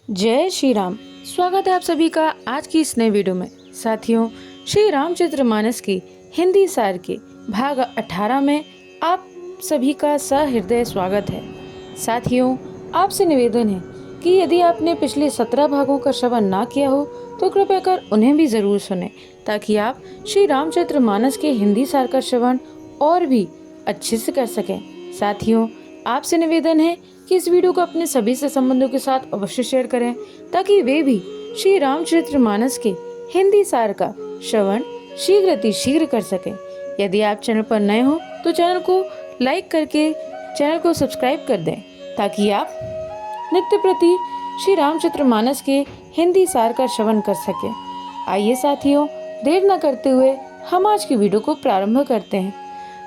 जय श्री राम। स्वागत है आप सभी का आज की इस नए वीडियो में। साथियों, श्री रामचरितमानस की हिंदी सार के भाग 18 में आप सभी का सहृदय स्वागत है। साथियों, आपसे निवेदन है कि यदि आपने पिछले 17 भागों का श्रवण ना किया हो तो कृपया कर उन्हें भी जरूर सुने, ताकि आप श्री रामचरितमानस के हिंदी सार का श्रवण और भी अच्छे से कर सकें। साथियों, आपसे निवेदन है कि इस वीडियो को अपने सभी से संबंधियों के साथ अवश्य शेयर करें, ताकि वे भी श्री रामचरितमानस के हिंदी सार का श्रवण शीघ्र कर सकें। यदि आप चैनल पर नए हो तो चैनल को लाइक करके चैनल को सब्सक्राइब कर दें, ताकि आप नित्य प्रति श्री रामचरितमानस के हिंदी सार का श्रवण कर सकें। आइए साथियों, देर न करते हुए हम आज की वीडियो को प्रारंभ करते हैं।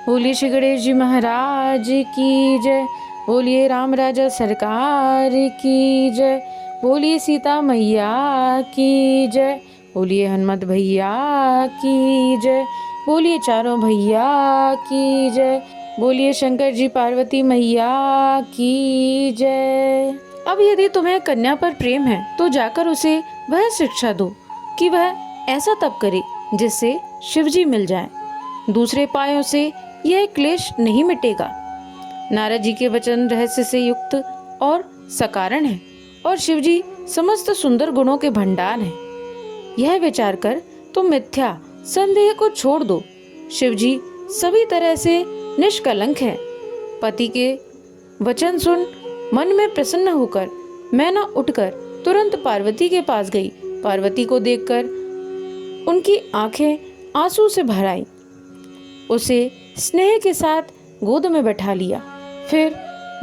बोलिए श्री गणेश जी महाराज की जय। बोलिए राम राजा सरकार की जय। बोलिए सीता मैया की जय। बोलिए हनुमत भैया की जय। बोलिए चारों भैया की जय। बोलिए शंकर जी पार्वती मैया की जय। अब यदि तुम्हें कन्या पर प्रेम है तो जाकर उसे वह शिक्षा दो कि वह ऐसा तप करे जिससे शिवजी मिल जाएं। दूसरे उपायों से यह क्लेश नहीं मिटेगा। नारद जी के वचन रहस्य से युक्त और सकारण है और शिवजी समस्त सुंदर गुणों के भंडार हैं। यह विचार कर तुम मिथ्या संदेह को छोड़ दो। शिवजी सभी तरह से निष्कलंक है। पति के वचन सुन मन में प्रसन्न होकर मैना उठकर तुरंत पार्वती के पास गई। पार्वती को देखकर उनकी आंखें आंसू से भर आईं। उसे स्नेह के साथ गोद में बैठा लिया, फिर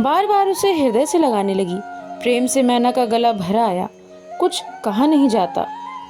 बार बार उसे हृदय से लगाने लगी। प्रेम से मैना का गला भरा आया। कुछ कहा नहीं जाता।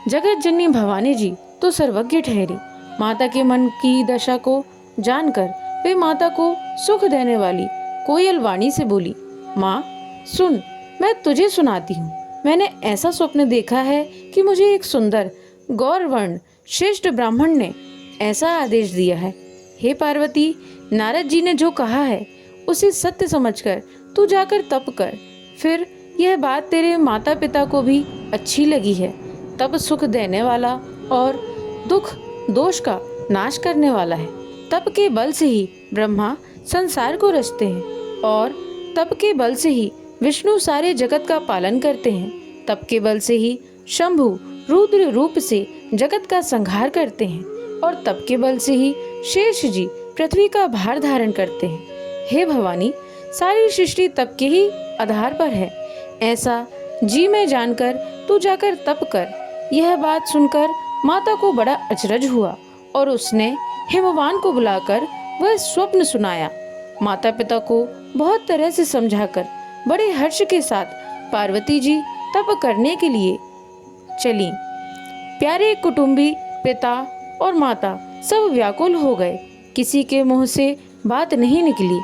जगत जननी भवानी जी तो सर्वज्ञ ठहरी। माता के मन की दशा को जानकर वे माता को सुख देने वाली कोयल वाणी से बोली, माँ सुन, मैं तुझे सुनाती हूँ। मैंने ऐसा स्वप्न देखा है कि मुझे एक सुंदर गौरवर्ण श्रेष्ठ ब्राह्मण ने ऐसा आदेश दिया है। हे पार्वती, नारद जी ने जो कहा है उसे सत्य समझकर तू जाकर तप कर। फिर यह बात तेरे माता पिता को भी अच्छी लगी है। तप सुख देने वाला और दुख दोष का नाश करने वाला है। तप के बल से ही ब्रह्मा संसार को रचते हैं और तप के बल से ही विष्णु सारे जगत का पालन करते हैं। तप के बल से ही शंभु रुद्र रूप से जगत का संहार करते हैं और तप के बल से ही शेष जी पृथ्वी का भार धारण करते हैं। हे भवानी, सारी सृष्टि तप के ही आधार पर है, ऐसा जी में जानकर तू जाकर तप कर। यह बात सुनकर माता को बड़ा अचरज हुआ और उसने हिमवान को बुलाकर वह स्वप्न सुनाया। माता पिता को बहुत तरह से समझाकर बड़े हर्ष के साथ पार्वती जी तप करने के लिए चली। प्यारे कुटुंबी पिता और माता सब व्याकुल हो गए। किसी के मुंह से बात नहीं निकली।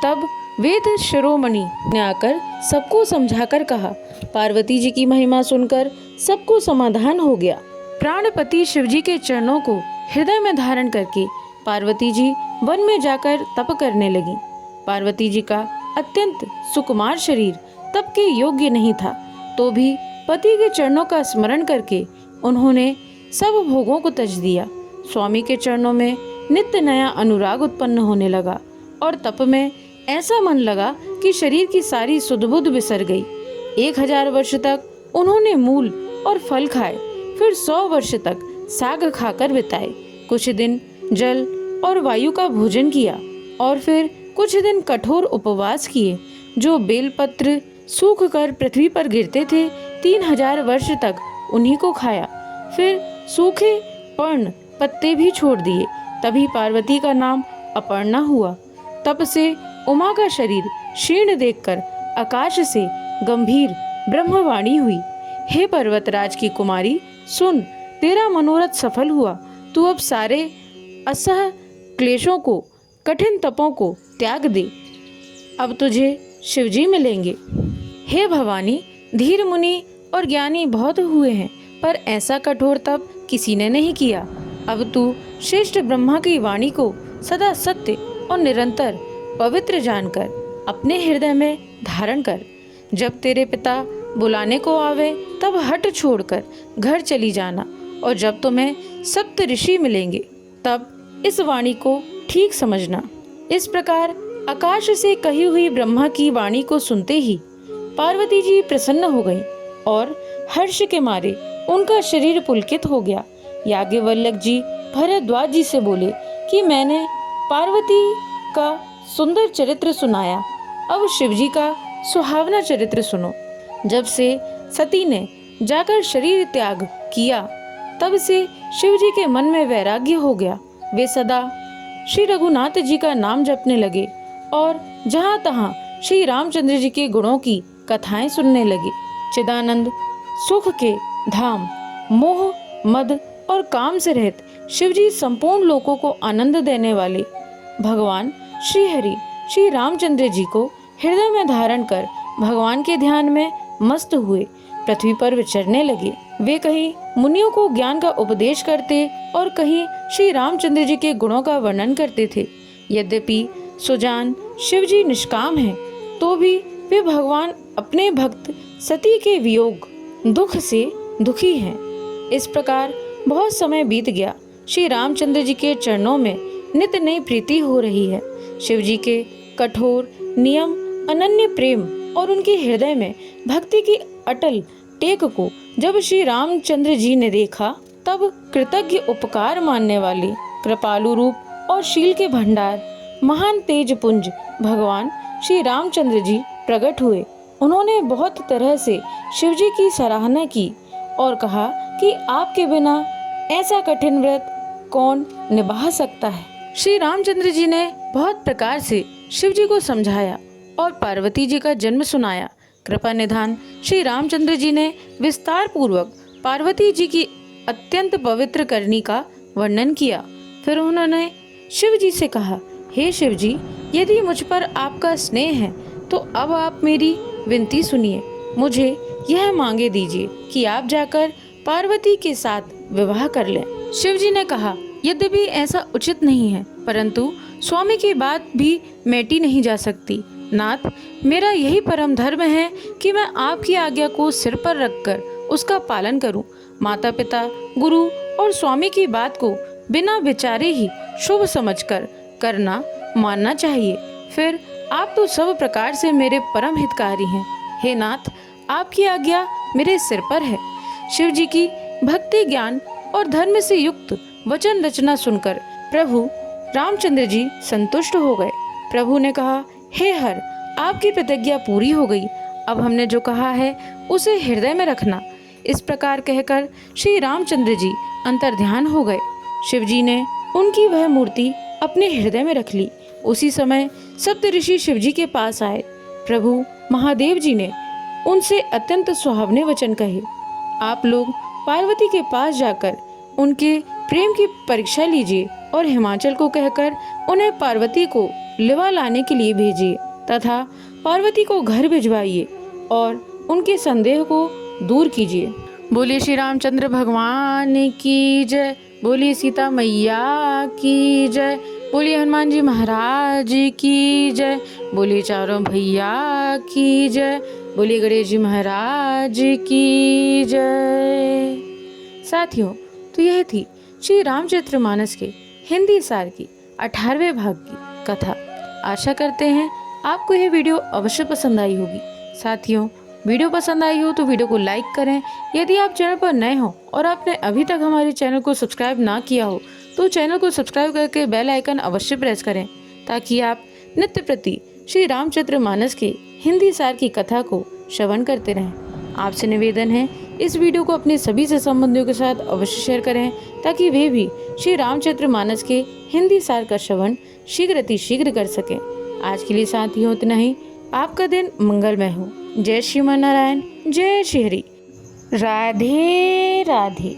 तब वेद शिरोमणि ने आकर सबको समझाकर कहा। पार्वती जी की महिमा सुनकर सबको समाधान हो गया। प्राणपति शिवजी के चरणों को हृदय में धारण करके पार्वती जी वन में जाकर तप करने लगी। पार्वती जी का अत्यंत सुकुमार शरीर तप के योग्य नहीं था, तो भी पति के चरणों का स्मरण करके उन्होंने सब भोगों को त्यज दिया। स्वामी के चरणों में नित्य नया अनुराग उत्पन्न होने लगा और तप में ऐसा मन लगा कि शरीर की सारी सुध-बुध बिसर गई। 1000 वर्ष तक उन्होंने मूल और फल खाए, फिर 100 वर्ष तक साग खाकर बिताए। कुछ दिन जल और वायु का भोजन किया और फिर कुछ दिन कठोर उपवास किए। जो बेलपत्र सूख कर पृथ्वी पर गिरते थे, 3000 वर्ष तक उन्हीं को खाया। फिर सूखे पर्ण पत्ते भी छोड़ दिए। तभी पार्वती का नाम अपर्णा हुआ। तप से उमा का शरीर क्षीण देखकर आकाश से गंभीर ब्रह्मवाणी हुई। हे पर्वतराज की कुमारी, सुन, तेरा मनोरथ सफल हुआ। तू अब सारे असह क्लेशों को, कठिन तपों को त्याग दे। अब तुझे शिवजी मिलेंगे। हे भवानी, धीर मुनि और ज्ञानी बहुत हुए हैं, पर ऐसा कठोर तप किसी ने नहीं किया। अब तू श्रेष्ठ ब्रह्मा की वाणी को सदा सत्य और निरंतर पवित्र जानकर अपने हृदय में धारण कर। जब तेरे पिता बुलाने को आवे तब हट छोड़कर घर चली जाना, और जब तुम्हें सप्त ऋषि मिलेंगे तब इस वाणी को ठीक समझना। इस प्रकार आकाश से कही हुई ब्रह्मा की वाणी को सुनते ही पार्वती जी प्रसन्न हो गईं और हर्ष के मारे उनका शरीर पुलकित हो गया। याज्ञवल्क्य जी भरद्वाज जी से बोले कि मैंने पार्वती का सुंदर चरित्र सुनाया, अब शिवजी का सुहावना चरित्र सुनो। जब से सती ने जाकर शरीर त्याग किया तब से शिवजी के मन में वैराग्य हो गया। वे सदा श्री रघुनाथ जी का नाम जपने लगे और जहाँ तहाँ श्री रामचंद्र जी के गुणों की कथाएं सुनने लगे। चिदानंद सुख के धाम, मोह, मद और काम से रहित शिवजी संपूर्ण लोकों को आनंद देने वाले भगवान श्री हरि श्री रामचंद्र जी को हृदय में धारण कर भगवान के ध्यान में मस्त हुए पृथ्वी पर विचरने लगे। वे कहीं मुनियों को ज्ञान का उपदेश करते और कहीं श्री रामचंद्र जी के गुणों का वर्णन करते थे। यद्यपि सुजान शिवजी निष्काम हैं, तो भी वे भगवान अपने भक्त सती के वियोग दुख से दुखी हैं। इस प्रकार बहुत समय बीत गया। श्री रामचंद्र जी के चरणों में नित नई प्रीति हो रही है। शिवजी के कठोर नियम, अनन्य प्रेम और उनके हृदय में भक्ति की अटल टेक को जब श्री रामचंद्र जी ने देखा तब कृतज्ञ उपकार मानने वाले कृपालु रूप और शील के भंडार महान तेज पुंज भगवान श्री रामचंद्र जी प्रकट हुए। उन्होंने बहुत तरह से शिवजी की सराहना की और कहा कि आपके बिना ऐसा कठिन व्रत कौन निभा सकता है। श्री रामचंद्र जी ने बहुत प्रकार से शिवजी को समझाया और पार्वती जी का जन्म सुनाया। कृपा निधान श्री रामचंद्र जी ने विस्तार पूर्वक पार्वती जी की अत्यंत पवित्र करनी का वर्णन किया। फिर उन्होंने शिव जी से कहा, हे शिव जी, यदि मुझ पर आपका स्नेह है तो अब आप मेरी विनती सुनिए। मुझे यह मांगे दीजिए कि आप जाकर पार्वती के साथ विवाह कर लें। शिव जी ने कहा, यद्यपि ऐसा उचित नहीं है, परंतु स्वामी की बात भी मेटी नहीं जा सकती। नाथ, मेरा यही परम धर्म है कि मैं आपकी आज्ञा को सिर पर रखकर उसका पालन करूं। माता पिता, गुरु और स्वामी की बात को बिना विचारे ही शुभ समझकर करना मानना चाहिए। फिर आप तो सब प्रकार से मेरे परम हितकारी हैं। हे नाथ, आपकी आज्ञा मेरे सिर पर है। शिव जी की भक्ति, ज्ञान और धर्म से युक्त वचन रचना सुनकर प्रभु रामचंद्र जी संतुष्ट हो गए। प्रभु ने कहा, हे हर, आपकी प्रतिज्ञा पूरी हो गई। अब हमने जो कहा है उसे हृदय में रखना। इस प्रकार कहकर श्री रामचंद्र जी अंतर्ध्यान हो गए। शिव जी ने उनकी वह मूर्ति अपने हृदय में रख ली। उसी समय सप्त ऋषि शिव जी के पास आए। प्रभु महादेव जी ने उनसे अत्यंत सुहावने वचन कहे। आप लोग पार्वती के पास जाकर उनके प्रेम की परीक्षा लीजिए और हिमाचल को कहकर उन्हें पार्वती को लिवा लाने के लिए भेजिए तथा पार्वती को घर भिजवाइए और उनके संदेह को दूर कीजिए। बोलिए श्री रामचंद्र भगवान की जय, बोलिए सीता मैया की जय, बोलिए हनुमान जी महाराज की जय, बोलिए चारों भैया की जय, बोलिए गणेश जी महाराज की जय। साथियों, तो यह थी श्री रामचरितमानस के हिंदी सार की 18वें भाग की कथा। आशा करते हैं आपको यह वीडियो अवश्य पसंद आई होगी। साथियों, वीडियो पसंद आई हो तो वीडियो को लाइक करें। यदि आप चैनल पर नए हो और आपने अभी तक हमारे चैनल को सब्सक्राइब ना किया हो तो चैनल को सब्सक्राइब करके बेल आइकन अवश्य प्रेस करें ताकि आप नित्य प्रति श्री रामचरितमानस के हिंदी सार की कथा को श्रवण करते रहें। आपसे निवेदन है, इस वीडियो को अपने सभी से संबंधियों के साथ अवश्य शेयर करें ताकि वे भी श्री रामचरितमानस के हिंदी सार का श्रवण शीघ्र अतिशीघ्र कर सकें। आज के लिए साथियों इतना ही। आपका दिन मंगलमय हो। जय श्रीमन नारायण, जय श्री हरि। राधे राधे।